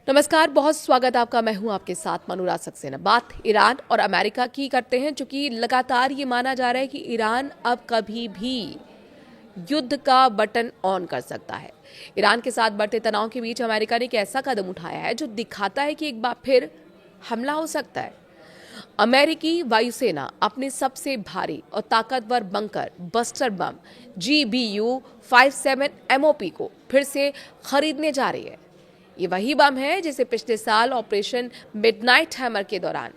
नमस्कार, बहुत स्वागत आपका। मैं हूं आपके साथ मनुराग सक्सेना। बात ईरान और अमेरिका की करते हैं, क्योंकि लगातार ये माना जा रहा है कि ईरान अब कभी भी युद्ध का बटन ऑन कर सकता है। ईरान के साथ बढ़ते तनाव के बीच अमेरिका ने एक ऐसा कदम उठाया है जो दिखाता है कि एक बार फिर हमला हो सकता है। अमेरिकी वायुसेना अपने सबसे भारी और ताकतवर bunker buster bomb GBU-57 MOP को फिर से खरीदने जा रही है। ये वही बम है जिसे पिछले साल ऑपरेशन मिडनाइट हैमर के दौरान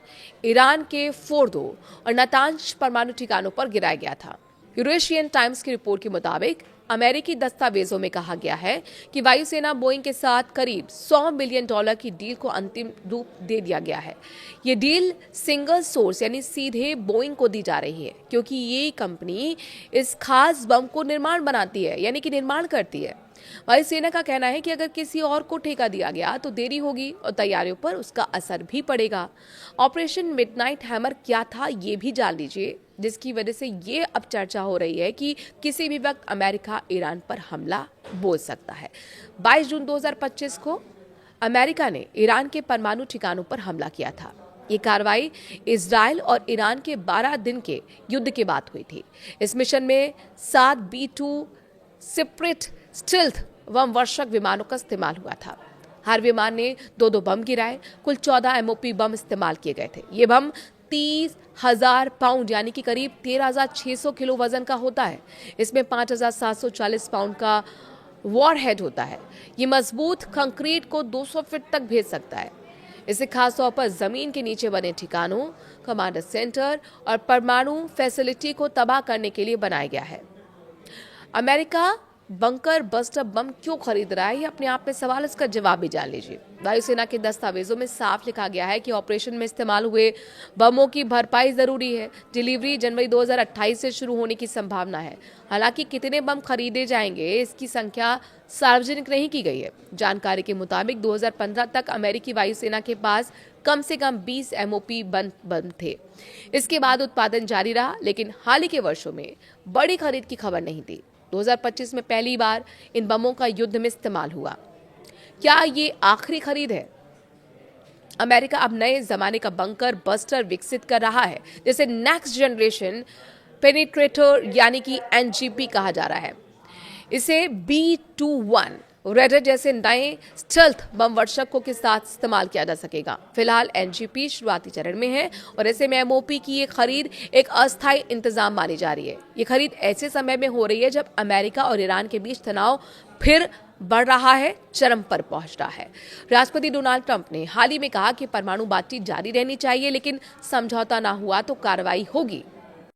ईरान के फोर्दो और नातांज परमाणु ठिकानों पर गिराया गया था। यूरेशियन टाइम्स की रिपोर्ट के मुताबिक अमेरिकी दस्तावेजों में कहा गया है कि वायुसेना बोइंग के साथ करीब $100 मिलियन की डील को अंतिम रूप दे दिया गया है। ये डील सिंगल सोर्स यानी सीधे बोइंग को दी जा रही है, क्योंकि ये कंपनी इस खास बम को बनाती है, यानी कि निर्माण करती है। वायुसेना का कहना है कि अगर किसी और को ठेका दिया गया तो देरी होगी और तैयारियों पर उसका असर भी पड़ेगा। ऑपरेशन मिडनाइट हैमर क्या था, ये भी जान लीजिए, जिसकी वजह से ये अब चर्चा हो रही है कि किसी भी वक्त अमेरिका ईरान पर हमला बोल सकता है। 22 जून 2025 को अमेरिका ने ईरान के परमाणु ठिकानों पर हमला किया था। ये कार्रवाई इजराइल और ईरान के 12 दिन के युद्ध के बाद हुई थी। इस मिशन में 7 B-2 स्पिरिट स्टिल्थ बम वर्षक विमानों का इस्तेमाल हुआ था। हर विमान ने 2 बम गिराए। कुल 14 MOP बम इस्तेमाल किए गए थे। ये बम 30,000 पाउंड यानी कि करीब 13,600 किलो वजन का होता है। इसमें 5,740 पाउंड का वॉरहेड होता है। ये मजबूत कंक्रीट को 200 फीट तक भेज सकता है। इसे खासतौर पर जमीन के नीचे बने ठिकानों, कमांड सेंटर और परमाणु फैसिलिटी को तबाह करने के लिए बनाया गया है। अमेरिका बंकर बस्टर बम क्यों खरीद रहा है, ये अपने आप में सवाल। इसका जवाब भी जान लीजिए। वायुसेना के दस्तावेजों में साफ लिखा गया है कि ऑपरेशन में इस्तेमाल हुए बमों की भरपाई जरूरी है। डिलीवरी जनवरी 2028 से शुरू होने की संभावना है। हालांकि कितने बम खरीदे जाएंगे, इसकी संख्या सार्वजनिक नहीं की गई है। जानकारी के मुताबिक 2015 तक अमेरिकी वायुसेना के पास कम से कम 20 MOP बम थे। इसके बाद उत्पादन जारी रहा, लेकिन हाल ही के वर्षों में बड़ी खरीद की खबर नहीं थी। 2025 में पहली बार इन बमों का युद्ध में इस्तेमाल हुआ। क्या ये आखिरी खरीद है? अमेरिका अब नए जमाने का बंकर बस्टर विकसित कर रहा है, जिसे नेक्स्ट जनरेशन पेनिट्रेटर यानी कि NGP कहा जा रहा है। इसे B-21 रेडर जैसे नए स्टेल्थ बम वर्षकों के साथ इस्तेमाल किया जा सकेगा। फिलहाल NGP शुरुआती चरण में है और ऐसे में MOP की ये खरीद एक अस्थायी इंतजाम मानी जा रही है। ये खरीद ऐसे समय में हो रही है जब अमेरिका और ईरान के बीच तनाव फिर बढ़ रहा है, चरम पर पहुंच रहा है। राष्ट्रपति डोनाल्ड ट्रंप ने हाल ही में कहा कि परमाणु बातचीत जारी रहनी चाहिए, लेकिन समझौता ना हुआ तो कार्रवाई होगी।